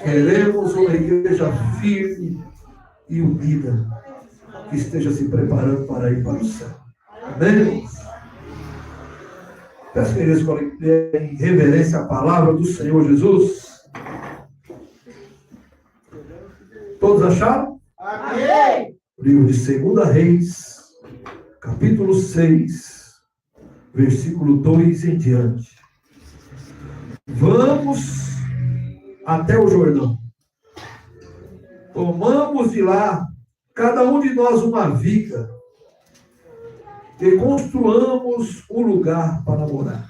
Queremos uma igreja firme e unida, que esteja se preparando para ir para o céu. Amém? Peço que a igreja coloque em reverência a palavra do Senhor Jesus. Todos acharam? Amém! Livro de 2 Reis, capítulo 6, versículo 2 em diante. Vamos até o Jordão. Tomamos de lá, cada um de nós, uma viga, e construamos um lugar para morar.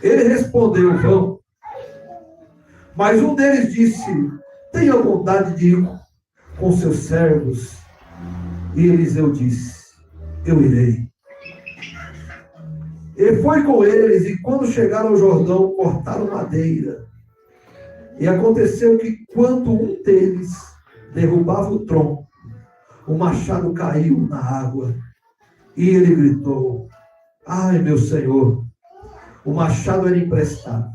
Ele respondeu: vão. Mas um deles disse: tenha vontade de ir com seus servos. E Eliseu disse: eu irei. E foi com eles, e quando chegaram ao Jordão, cortaram madeira. E aconteceu que, quando um deles derrubava o tronco, o machado caiu na água. E ele gritou: ai, meu senhor, o machado era emprestado.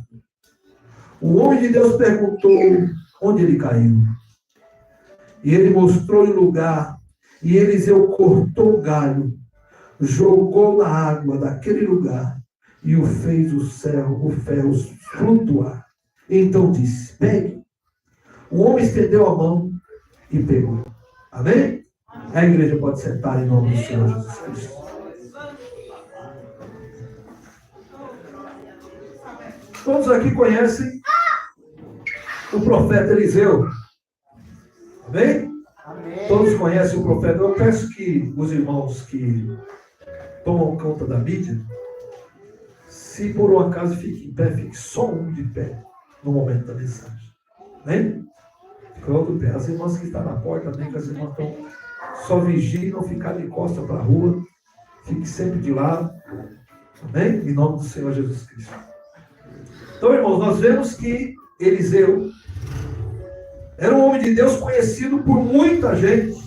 O homem de Deus perguntou onde ele caiu. E ele mostrou-lhe o lugar. E Eliseu cortou o galho, jogou na água daquele lugar e o fez o ferro flutuar. Então disse: pegue. O homem estendeu a mão e pegou. Amém? A igreja pode sentar em nome do Senhor Jesus Cristo. Todos aqui conhecem o profeta Eliseu. Amém? Amém. Todos conhecem o profeta. Eu peço que os irmãos que tomam conta da mídia, se por um acaso fique em pé, fique só um de pé no momento da mensagem. Amém? Fica outro pé. As irmãs que estão na porta, nem que as irmãs estão só vigiem, não ficar de costa para a rua. Fique sempre de lado. Amém? Em nome do Senhor Jesus Cristo. Então, irmãos, nós vemos que Eliseu era um homem de Deus conhecido por muita gente.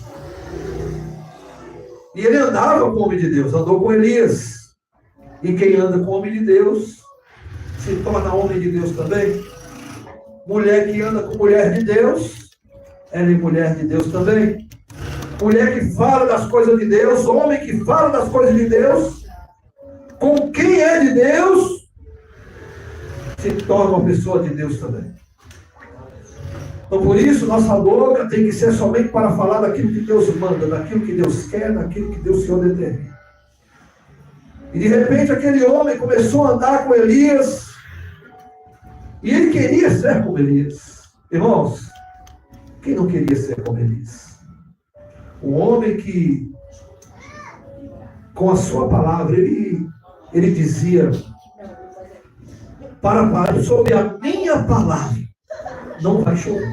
E ele andava com o homem de Deus, andou com Elias. E quem anda com o homem de Deus se torna homem de Deus também. Mulher que anda com mulher de Deus, ela é mulher de Deus também. Mulher que fala das coisas de Deus, homem que fala das coisas de Deus, com quem é de Deus, se torna uma pessoa de Deus também. Então, por isso, nossa boca tem que ser somente para falar daquilo que Deus manda, daquilo que Deus quer, daquilo que Deus Senhor determina. E de repente aquele homem começou a andar com Elias, e ele queria ser como Elias. Irmãos, quem não queria ser como Elias? Um homem que, com a sua palavra, ele dizia: para sobre a minha palavra não vai chover.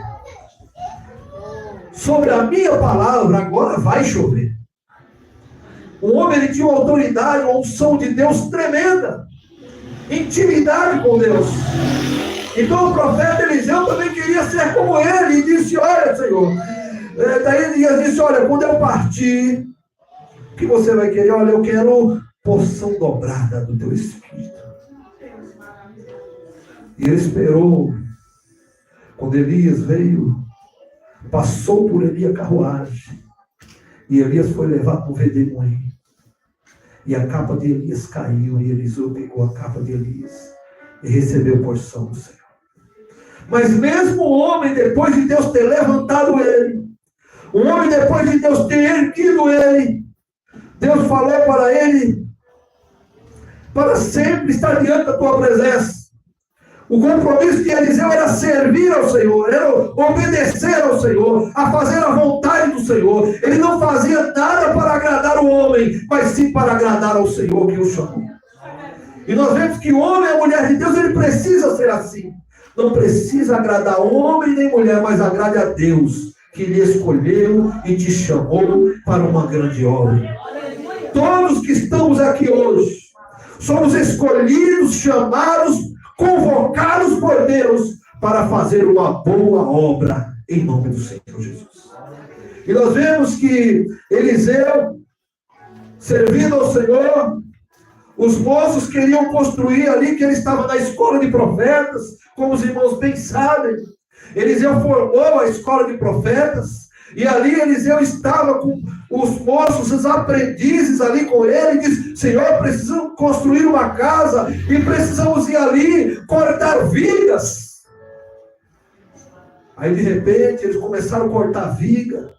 Sobre a minha palavra agora vai chover. O homem, ele tinha uma autoridade, uma unção de Deus tremenda, intimidade com Deus. Então o profeta Eliseu também queria ser como ele, e disse: olha, Senhor, daí Elias disse: olha, quando eu partir, o que você vai querer? Olha, eu quero porção dobrada do teu Espírito. E ele esperou. Quando Elias veio, passou por Elias a carruagem, e Elias foi levado para o redemoinho, e a capa de Elias caiu, e Eliseu pegou a capa de Elias e recebeu porção do Senhor. Mas mesmo o homem, depois de Deus ter levantado ele, o homem, depois de Deus ter erguido ele, Deus falou para ele: para sempre estar diante da tua presença. O compromisso de Eliseu era servir ao Senhor, era obedecer ao Senhor, a fazer a vontade do Senhor. Ele não fazia nada para agradar o homem, mas sim para agradar ao Senhor que o chamou. E nós vemos que o homem e a mulher de Deus, ele precisa ser assim. Não precisa agradar homem nem mulher, mas agrade a Deus, que lhe escolheu e te chamou para uma grande obra. Todos que estamos aqui hoje, somos escolhidos, chamados, convocados por Deus para fazer uma boa obra em nome do Senhor Jesus. E nós vemos que Eliseu, servindo ao Senhor, Os moços queriam construir ali, que ele estava na escola de profetas, como os irmãos bem sabem. Eliseu formou a escola de profetas, e ali Eliseu estava com os moços, os aprendizes ali com ele, e disse: Senhor, precisamos construir uma casa, e precisamos ir ali cortar vigas. Aí de repente eles começaram a cortar viga,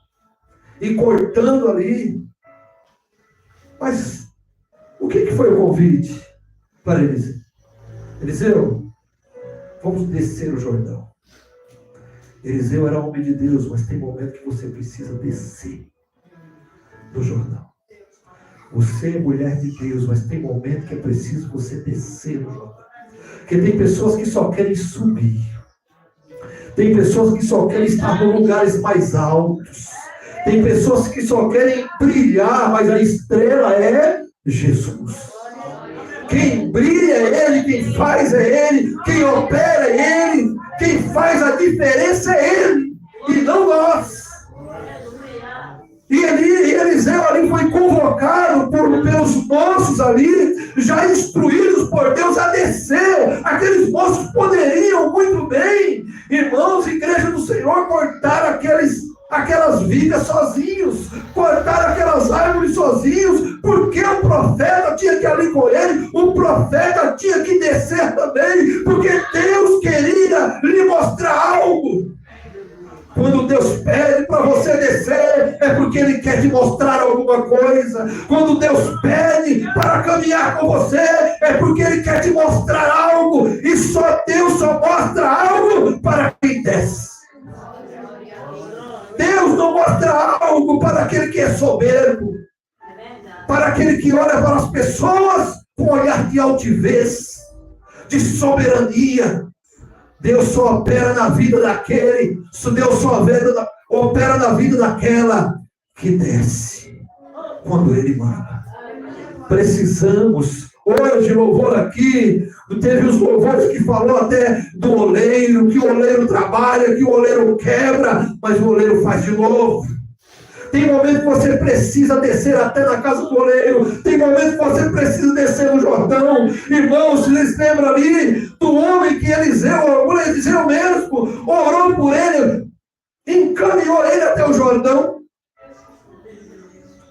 e cortando ali. Mas o que foi o convite para Eliseu? Eliseu, vamos descer o Jordão. Eliseu era homem de Deus, mas tem momento que você precisa descer do Jordão. Você é mulher de Deus, mas tem momento que é preciso você descer do Jordão. Porque tem pessoas que só querem subir. Tem pessoas que só querem estar em lugares mais altos. Tem pessoas que só querem brilhar, mas a estrela é Jesus. Quem brilha é Ele, quem faz é Ele, quem opera é Ele, quem faz a diferença é Ele, e não nós. E Eliseu ali foi convocado pelos moços ali, já instruídos por Deus a descer. Aqueles moços poderiam muito bem, irmãos, igreja do Senhor, cortar aquelas vigas sozinhos, cortar aquelas árvores sozinhos, porque o profeta tinha que ir ali com ele, o profeta tinha que descer também, porque Deus queria lhe mostrar algo. Quando Deus pede para você descer, é porque Ele quer te mostrar alguma coisa. Quando Deus pede para caminhar com você, é porque Ele quer te mostrar algo. E só Deus só mostra algo para quem desce. Deus não mostra algo para aquele que é soberbo, para aquele que olha para as pessoas com um olhar de altivez, de soberania. Deus só opera na vida daquele, Deus só opera na vida daquela que desce quando Ele manda. Precisamos, hoje louvor aqui, teve os louvores que falou até do oleiro, que o oleiro trabalha, que o oleiro quebra, mas o oleiro faz de novo. Tem momento que você precisa descer até na casa do oleiro. Tem momento que você precisa descer no Jordão. Irmãos, vocês lembram ali do homem que Eliseu mesmo orou por ele, encaminhou ele até o Jordão.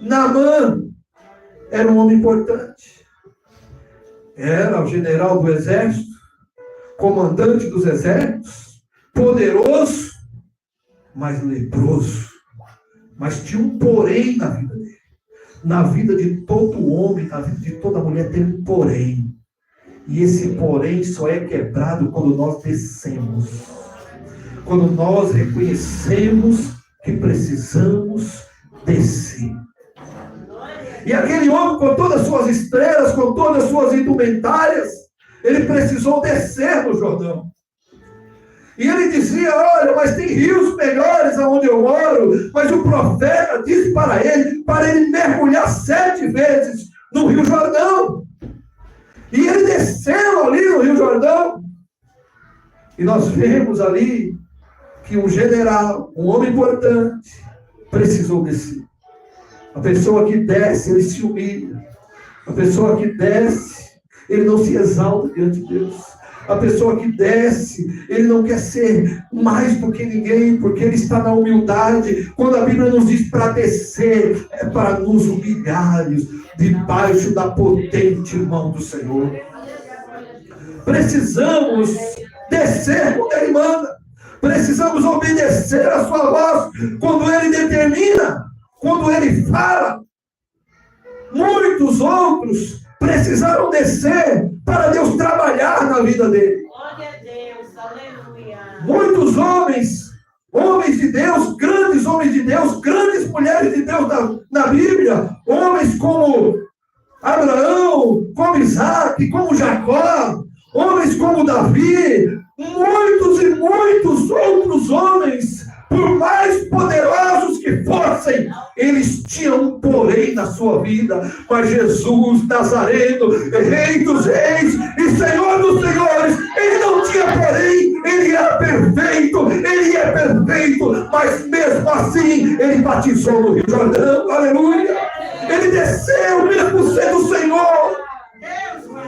Naamã era um homem importante. Era o general do exército, comandante dos exércitos, poderoso, mas leproso. Mas tinha um porém na vida dele. Na vida de todo homem, na vida de toda mulher tem um porém. E esse porém só é quebrado quando nós descemos. Quando nós reconhecemos que precisamos descer. E aquele homem, com todas as suas estrelas, com todas as suas indumentárias, ele precisou descer no Jordão. E ele dizia: olha, mas tem rios melhores aonde eu moro. Mas o profeta disse para ele mergulhar 7 vezes no Rio Jordão. E ele desceu ali no Rio Jordão. E nós vemos ali que um general, um homem importante, precisou descer. A pessoa que desce, ele se humilha. A pessoa que desce, ele não se exalta diante de Deus. A pessoa que desce, ele não quer ser mais do que ninguém, porque ele está na humildade. Quando a Bíblia nos diz para descer, é para nos humilharmos debaixo da potente mão do Senhor. Precisamos descer quando Ele manda. Precisamos obedecer a sua voz quando Ele determina, quando Ele fala. Muitos outros precisaram descer para Deus trabalhar na vida dele. Glória a Deus, aleluia. Muitos homens de Deus, grandes mulheres de Deus na Bíblia, homens como Abraão, como Isaac, como Jacó, homens como Davi, muitos e muitos outros homens, por mais poderosos que fossem, eles tinham um porém na sua vida. Mas Jesus Nazareno, Rei dos Reis e Senhor dos Senhores, ele não tinha porém, ele era perfeito, ele é perfeito, mas mesmo assim, ele batizou no Rio Jordão, aleluia. Ele desceu mesmo sendo o Senhor.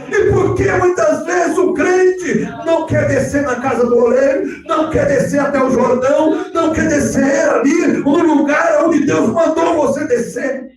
E por que muitas vezes o crente não quer descer na casa do oleiro, não quer descer até o Jordão, não quer descer ali no lugar onde Deus mandou você descer?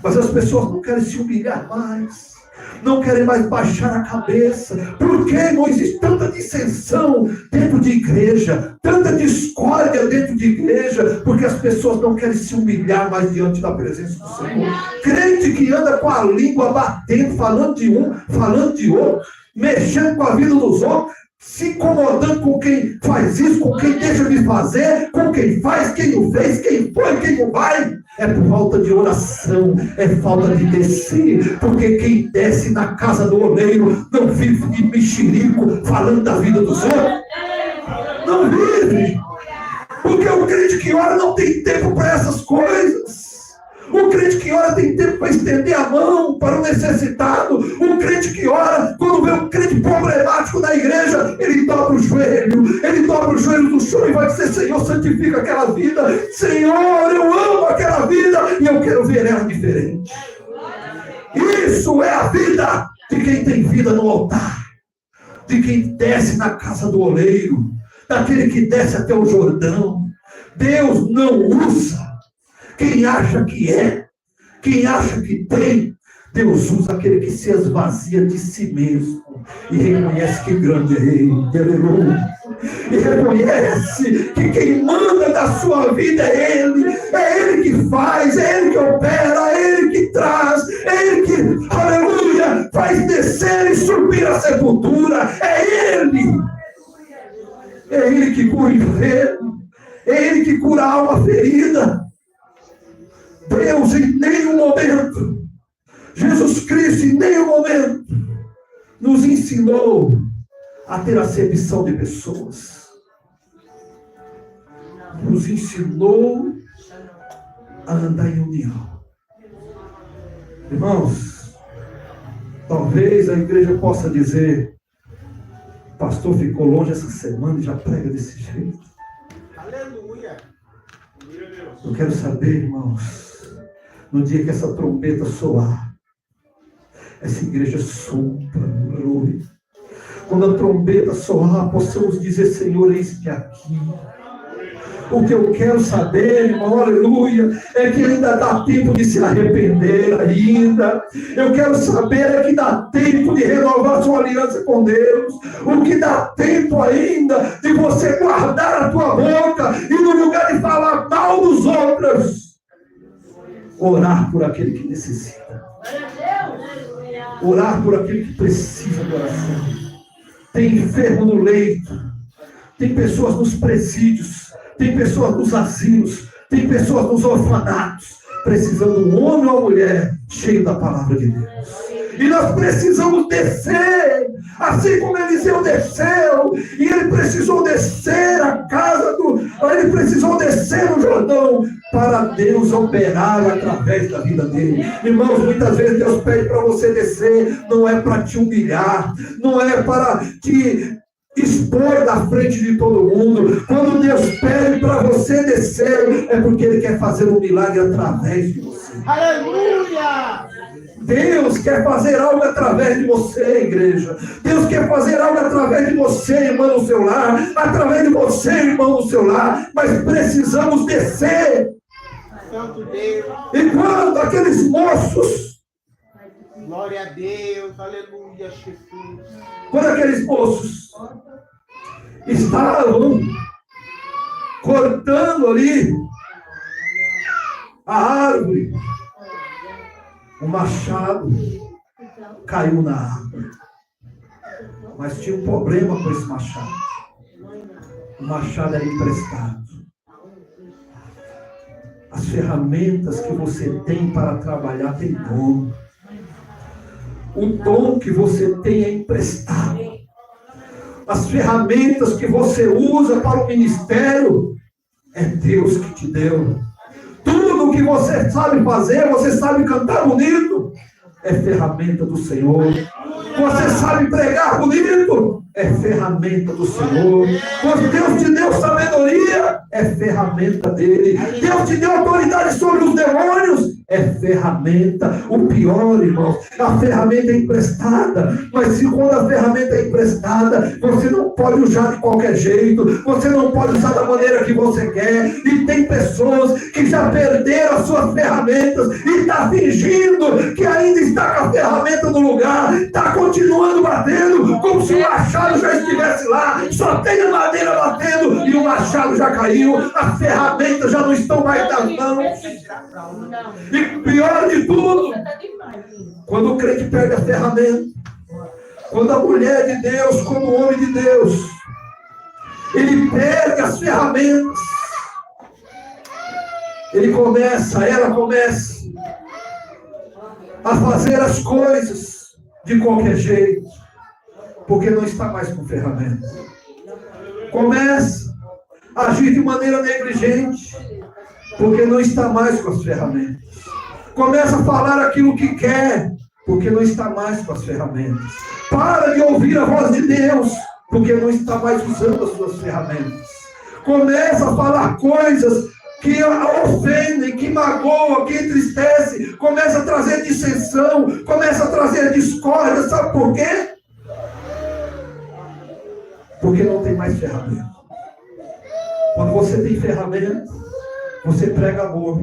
Mas as pessoas não querem se humilhar mais, não querem mais baixar a cabeça. Por que, não existe tanta dissensão dentro de igreja, tanta discórdia dentro de igreja? Porque as pessoas não querem se humilhar mais diante da presença do Senhor. Crente que anda com a língua batendo, falando de um, falando de outro, mexendo com a vida dos outros, se incomodando com quem faz isso, com quem deixa de fazer, com quem faz, quem não fez, quem foi, quem não vai. É por falta de oração, é falta de descer, porque quem desce na casa do oleiro não vive de mexerico falando da vida dos outros. Não vive. Porque o crente que ora não tem tempo para essas coisas. O crente que ora tem tempo para estender a mão para o necessitado. O crente que ora, quando vê um crente problemático na igreja, ele dobra o joelho do chão e vai dizer: Senhor, santifica aquela vida. Senhor, eu amo aquela vida e eu quero ver ela diferente. Isso é a vida de quem tem vida no altar, de quem desce na casa do oleiro, daquele que desce até o Jordão. Deus não usa quem acha que é, quem acha que tem. Deus usa aquele que se esvazia de si mesmo e reconhece que grande é Ele, aleluia. E reconhece que quem manda da sua vida é Ele que faz, é Ele que opera, é Ele que traz, é Ele que, aleluia, faz descer e subir a sepultura. É Ele que cura o enfermo, é Ele que cura a alma ferida. Deus em nenhum momento, Jesus Cristo em nenhum momento nos ensinou a ter acepção de pessoas. Nos ensinou a andar em união. Irmãos, talvez a igreja possa dizer: o pastor ficou longe essa semana e já prega desse jeito. Aleluia. Eu quero saber, irmãos, no dia que essa trombeta soar, essa igreja supra, aleluia. Quando a trombeta soar, possamos dizer: Senhor, eis-me aqui. O que eu quero saber, irmão, aleluia, é que ainda dá tempo de se arrepender ainda. Eu quero saber que dá tempo de renovar sua aliança com Deus. O que dá tempo ainda de você guardar a tua boca e no lugar de falar mal dos outros, orar por aquele que necessita. Orar por aquele que precisa de oração. Tem enfermo no leito, tem pessoas nos presídios, tem pessoas nos asilos, tem pessoas nos orfanatos, precisando de um homem ou uma mulher cheio da palavra de Deus. E nós precisamos descer, assim como Eliseu desceu, e ele precisou descer a casa ele precisou descer no Jordão, para Deus operar através da vida dele. Irmãos, muitas vezes Deus pede para você descer, não é para te humilhar, não é para te expor na frente de todo mundo. Quando Deus pede para você descer, é porque Ele quer fazer um milagre através de você. Aleluia! Deus quer fazer algo através de você, igreja. Deus quer fazer algo através de você, irmão, no seu lar. Através de você, irmão, no seu lar. Mas precisamos descer. Santo Deus. E quando aqueles moços, Glória a Deus. Aleluia, Jesus. quando aqueles moços estavam cortando ali a árvore, o machado caiu na árvore. Mas tinha um problema com esse machado. O machado era emprestado. As ferramentas que você tem para trabalhar tem dono. O dom que você tem é emprestado. As ferramentas que você usa para o ministério é Deus que te deu. Tudo que você sabe fazer, você sabe cantar bonito, é ferramenta do Senhor. Você sabe pregar bonito, é ferramenta do Senhor. Quando Deus te deu sabedoria, é ferramenta dele. Deus te deu autoridade sobre os demônios, é ferramenta. O pior, irmãos, a ferramenta é emprestada. Mas se quando a ferramenta é emprestada, você não pode usar de qualquer jeito, você não pode usar da maneira que você quer. E tem pessoas que já perderam as suas ferramentas e está fingindo que ainda está com a ferramenta no lugar, está continuando batendo como se o machado já estivesse lá, só tem a madeira batendo e o machado já caiu, as ferramentas já não estão mais nas mãos. E pior de tudo, quando o crente perde a ferramenta, quando a mulher de Deus, quando o homem de Deus, ele perde as ferramentas, ela começa a fazer as coisas de qualquer jeito, porque não está mais com ferramenta. Começa a agir de maneira negligente, porque não está mais com as ferramentas. Começa a falar aquilo que quer, porque não está mais com as ferramentas. Para de ouvir a voz de Deus, porque não está mais usando as suas ferramentas. Começa a falar coisas que ofendem, que magoam, que entristecem. Começa a trazer dissensão, começa a trazer discórdia. Sabe por quê? Porque não tem mais ferramenta. Quando você tem ferramenta, você prega amor.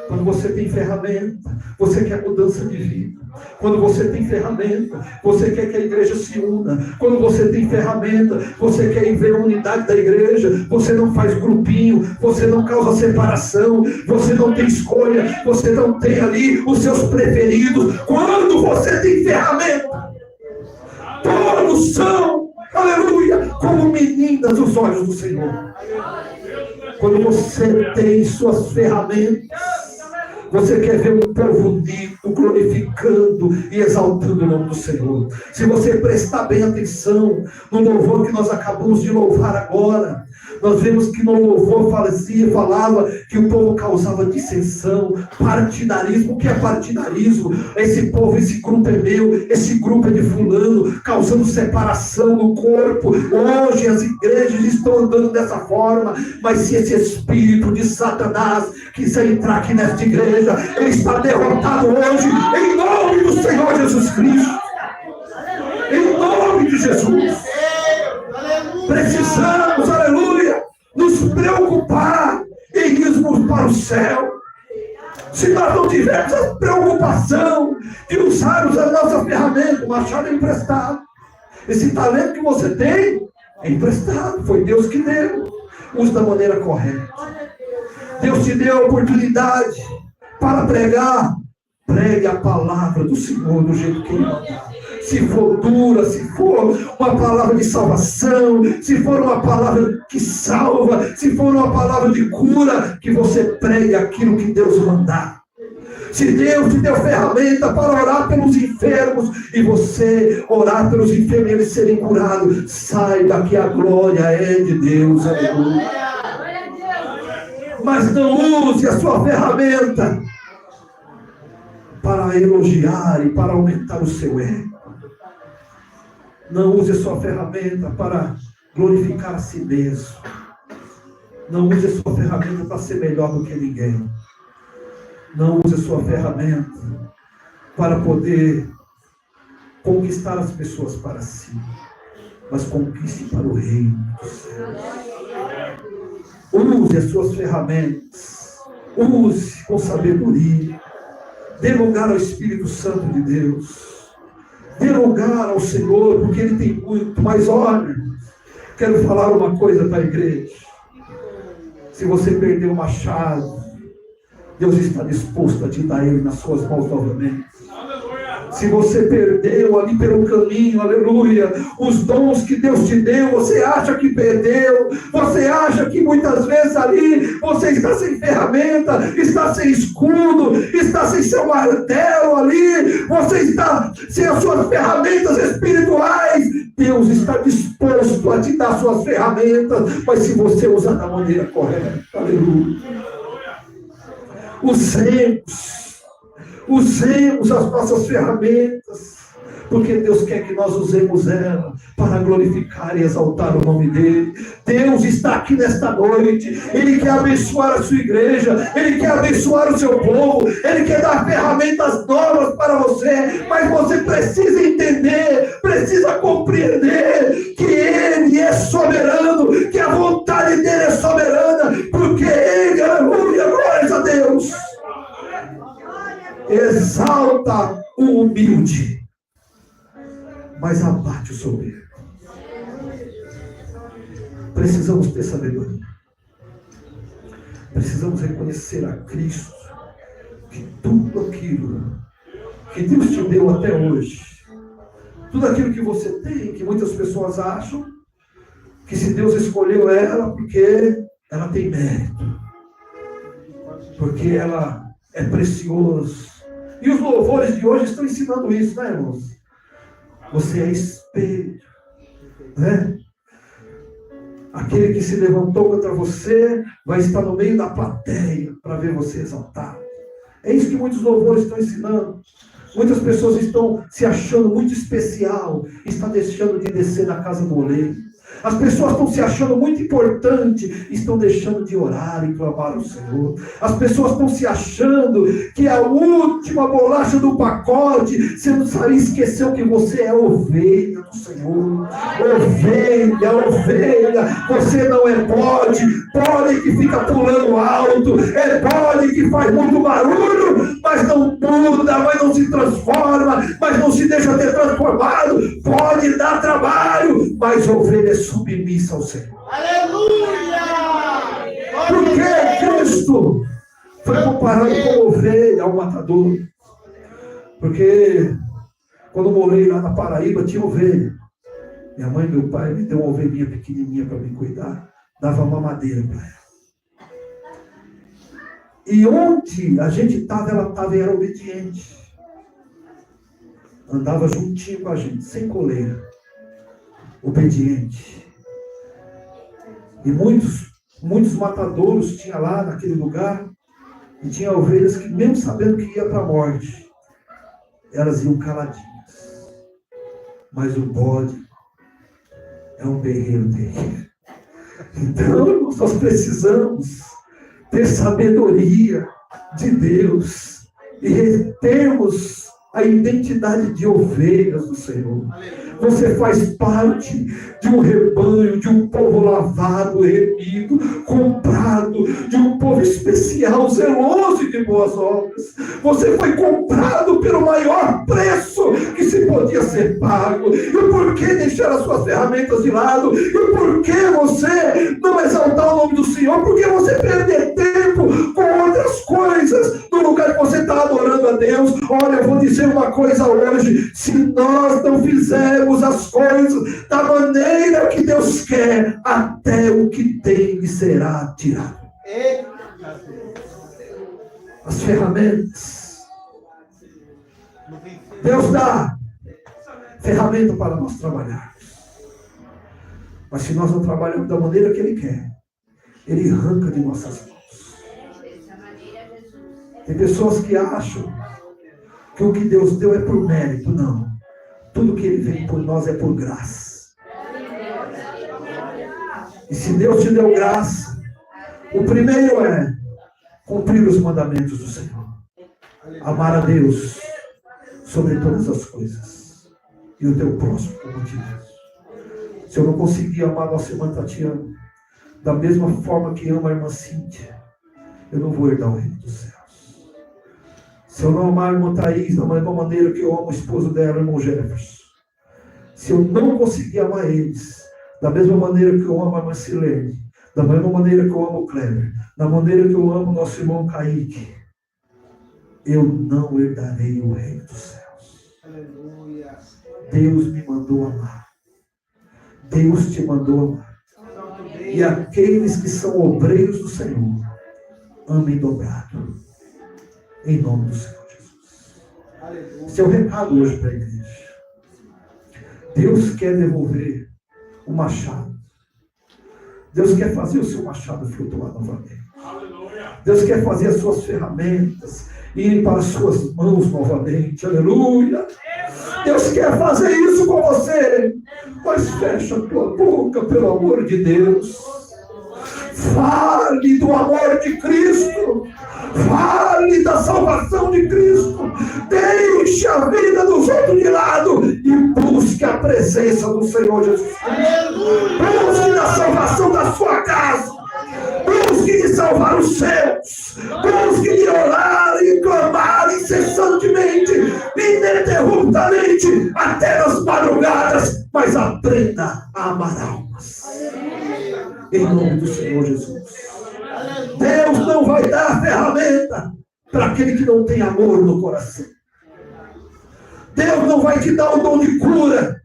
Quando você tem ferramenta, você quer mudança de vida. Quando você tem ferramenta, você quer que a igreja se una. Quando você tem ferramenta, você quer ver a unidade da igreja. Você não faz grupinho, você não causa separação, você não tem escolha, você não tem ali os seus preferidos. Quando você tem ferramenta, todos são, aleluia, como meninas os olhos do Senhor. Quando você tem suas ferramentas, você quer ver um povo unido, glorificando e exaltando o nome do Senhor. Se você prestar bem atenção no louvor que nós acabamos de louvar agora, nós vemos que no louvor falava que o povo causava dissensão, partidarismo. O que é partidarismo? Esse povo, esse grupo é meu, esse grupo é de fulano, causando separação no corpo. Hoje as igrejas estão andando dessa forma, mas se esse espírito de Satanás quiser entrar aqui nesta igreja, ele está derrotado hoje, em nome do Senhor Jesus Cristo. Em nome de Jesus. Precisamos, aleluia, nos preocupar em irmos para o céu. Se nós não tivermos a preocupação de usarmos a nossa ferramenta, o machado é emprestado. Esse talento que você tem é emprestado, foi Deus que deu. Use da maneira correta. Deus te deu a oportunidade para pregar. Pregue a palavra do Senhor do jeito que Ele mandar. Se for dura, se for uma palavra de salvação, se for uma palavra que salva, se for uma palavra de cura, que você pregue aquilo que Deus mandar. Se Deus te deu ferramenta para orar pelos enfermos, e você orar pelos enfermos e eles serem curados, saiba que a glória é de Deus. Aleluia. Mas não use a sua ferramenta para elogiar e para aumentar o seu ego. Não use a sua ferramenta para glorificar a si mesmo. Não use a sua ferramenta para ser melhor do que ninguém. Não use a sua ferramenta para poder conquistar as pessoas para si, mas conquiste para o reino dos céus. Use as suas ferramentas. Use com sabedoria. Dê lugar ao Espírito Santo de Deus. Dê lugar ao Senhor, porque Ele tem muito. Mas olha, quero falar uma coisa para a igreja. Se você perdeu o machado, Deus está disposto a te dar ele nas suas mãos novamente. Se você perdeu ali pelo caminho, aleluia, os dons que Deus te deu, você acha que perdeu, você acha que muitas vezes ali você está sem ferramenta, está sem escudo, está sem seu martelo ali, você está sem as suas ferramentas espirituais. Deus está disposto a te dar suas ferramentas, mas se você usar da maneira correta, aleluia. Usemos as nossas ferramentas porque Deus quer que nós usemos ela para glorificar e exaltar o nome dEle. Deus está aqui nesta noite, Ele quer abençoar a sua igreja, Ele quer abençoar o seu povo, Ele quer dar ferramentas novas para você, mas você precisa entender, precisa compreender que Ele é soberano, que a vontade dEle é soberana, porque Ele, aleluia, glória a Deus, exalta o humilde, mas abate o soberbo. Precisamos ter sabedoria. Precisamos reconhecer a Cristo que tudo aquilo que Deus te deu até hoje, tudo aquilo que você tem, que muitas pessoas acham que se Deus escolheu ela porque ela tem mérito, porque ela é preciosa. E os louvores de hoje estão ensinando isso, né, irmãos? Você é espelho, né? Aquele que se levantou contra você vai estar no meio da plateia para ver você exaltado. É isso que muitos louvores estão ensinando. Muitas pessoas estão se achando muito especial, estão deixando de descer na casa do oleiro. As pessoas estão se achando muito importante, estão deixando de orar e clamar ao Senhor. As pessoas estão se achando que é a última bolacha do pacote. Você não sabe, esqueceu que você é ovelha do Senhor. Ovelha. Você não é bode que fica pulando alto, é bode que faz muito barulho, mas não muda, mas não se transforma, mas não se deixa ter transformado. Pode dar trabalho, mas ovelha é submissa ao Senhor. Aleluia! Porque Cristo foi comparado com ovelha ao matador. Porque quando eu morei lá na Paraíba, tinha ovelha. Minha mãe e meu pai me deu uma ovelhinha pequenininha para me cuidar. Dava mamadeira para ela. E onde a gente estava, ela estava e era obediente. Andava juntinho com a gente, sem coleira. Obediente. E muitos matadouros tinha lá naquele lugar, e tinha ovelhas que, mesmo sabendo que ia para a morte, elas iam caladinhas. Mas o bode é um guerreiro terrível. Então nós precisamos ter sabedoria de Deus e termos a identidade de ovelhas do Senhor. Você faz parte de um rebanho, de um povo lavado, remido, comprado, de um povo especial, zeloso e de boas obras. Você foi comprado pelo maior preço que se podia ser pago. E por que deixar as suas ferramentas de lado? E por que você não exaltar o nome do Senhor? Por que você perder tempo com outras coisas no lugar que você está adorando a Deus? Olha, eu vou dizer uma coisa hoje: se nós não fizermos as coisas da maneira que Deus quer, até o que tem lhe será tirado. As ferramentas. Deus dá ferramenta para nós trabalharmos. Mas se nós não trabalhamos da maneira que Ele quer, Ele arranca de nossas mãos. Tem pessoas que acham que o que Deus deu é por mérito. Não. Tudo que Ele vem por nós é por graça. E se Deus te deu graça, o primeiro é cumprir os mandamentos do Senhor. Amar a Deus sobre todas as coisas. E o teu próximo como ti mesmo. Se eu não conseguir amar a nossa irmã Tatiana da mesma forma que ama a irmã Cíntia, eu não vou herdar o reino dos céus. Se eu não amar a irmã Thaís da mesma maneira que eu amo o esposo dela, o irmão Jefferson, se eu não conseguir amar eles da mesma maneira que eu amo a irmã Silene, da mesma maneira que eu amo o Kleber, da maneira que eu amo o nosso irmão Kaique, eu não herdarei o reino dos céus. Aleluia. Deus me mandou amar. Deus te mandou amar. E aqueles que são obreiros do Senhor, amem dobrado. Em nome do Senhor Jesus. Aleluia. Esse é o recado hoje para a igreja. Deus quer devolver o machado. Deus quer fazer o seu machado flutuar novamente. Deus quer fazer as suas ferramentas irem para as suas mãos novamente. Aleluia. Deus quer fazer isso com você. Mas fecha a tua boca, pelo amor de Deus. Fale do amor de Cristo. Fale da salvação de Cristo. Deixe a vida dos outros de lado e busque a presença do Senhor Jesus Cristo. Busque a salvação da sua casa. Busque de salvar os seus. Busque de orar e clamar incessantemente, ininterruptamente, até nas madrugadas. Mas aprenda a amar almas. Em nome do Senhor Jesus. Deus não vai dar ferramenta para aquele que não tem amor no coração. Deus não vai te dar o dom de cura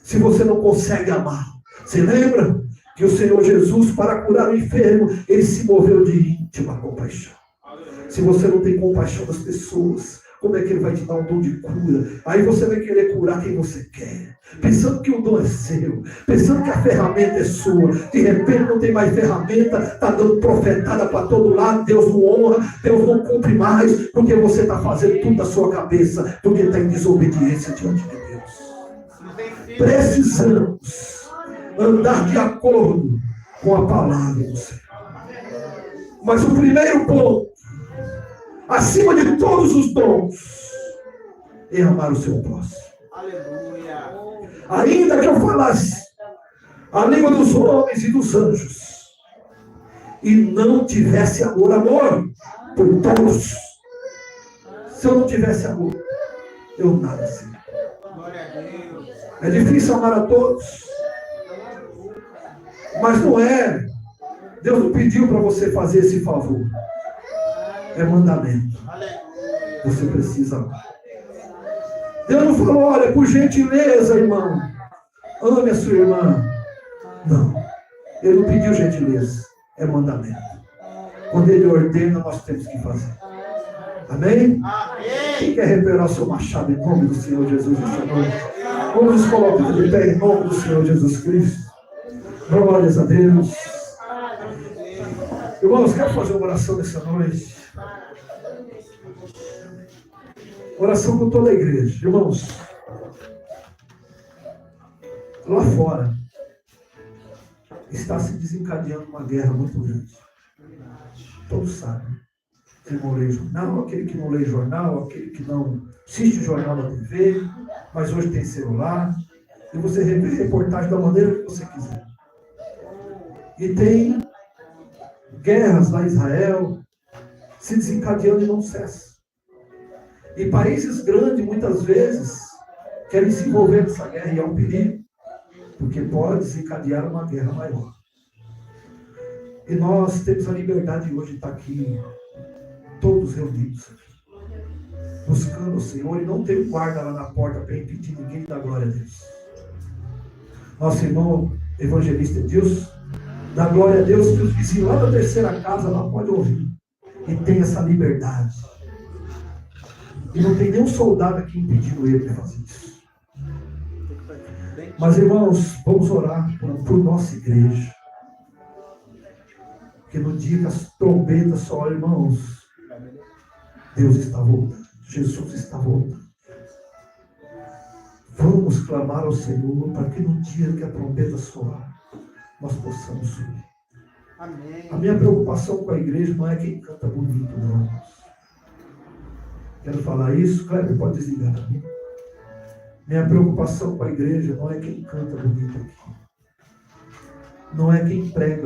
se você não consegue amar. Você lembra que o Senhor Jesus, para curar o enfermo, ele se moveu de íntima compaixão. Se você não tem compaixão das pessoas, como é que ele vai te dar um dom de cura? Aí você vai querer curar quem você quer, pensando que o dom é seu, pensando que a ferramenta é sua. De repente não tem mais ferramenta, está dando profetada para todo lado, Deus não honra, Deus não cumpre mais, porque você está fazendo tudo da sua cabeça, porque está em desobediência diante de Deus. Precisamos andar de acordo com a palavra do Senhor. Mas o primeiro ponto, acima de todos os dons, é amar o seu próximo. Aleluia. Ainda que eu falasse a língua dos homens e dos anjos e não tivesse amor por todos, se eu não tivesse amor, eu nada seria. Glória a Deus. É difícil amar a todos, mas não é. Deus não pediu para você fazer esse favor. É mandamento. Você precisa amar. Deus não falou, olha, por gentileza, irmão, ame a sua irmã. Não. Ele não pediu gentileza. É mandamento. Quando ele ordena, nós temos que fazer. Amém? Quem quer recuperar o seu machado em nome do Senhor Jesus esta noite? Vamos nos colocar de pé em nome do Senhor Jesus Cristo. Glórias a Deus. Irmãos, quero fazer uma oração nessa noite. Oração com toda a igreja. Irmãos, lá fora está se desencadeando uma guerra muito grande. Todos sabem. Quem não lê jornal, aquele que não lê jornal, aquele que não assiste jornal na TV, mas hoje tem celular, e você revê reportagem da maneira que você quiser. E tem guerras lá em Israel se desencadeando e não cessa. E países grandes, muitas vezes, querem se envolver nessa guerra, e é um perigo, porque pode desencadear uma guerra maior. E nós temos a liberdade hoje de estar aqui, todos reunidos aqui, buscando o Senhor, e não tem guarda lá na porta para impedir ninguém de dar glória a Deus. Nosso irmão evangelista Deus, dá glória a Deus que os vizinhos lá da terceira casa lá podem ouvir, e tem essa liberdade. E não tem nenhum soldado aqui impedindo ele de fazer isso. Mas, irmãos, vamos orar por nossa igreja. Porque no dia que as trombetas soam, irmãos, Deus está voltando. Jesus está voltando. Vamos clamar ao Senhor para que no dia que a trombeta soar, nós possamos subir. Amém. A minha preocupação com a igreja não é quem canta bonito, não. Quero falar isso, Cleber pode desligar também. Minha preocupação com a igreja não é quem canta bonito aqui. Não é quem prega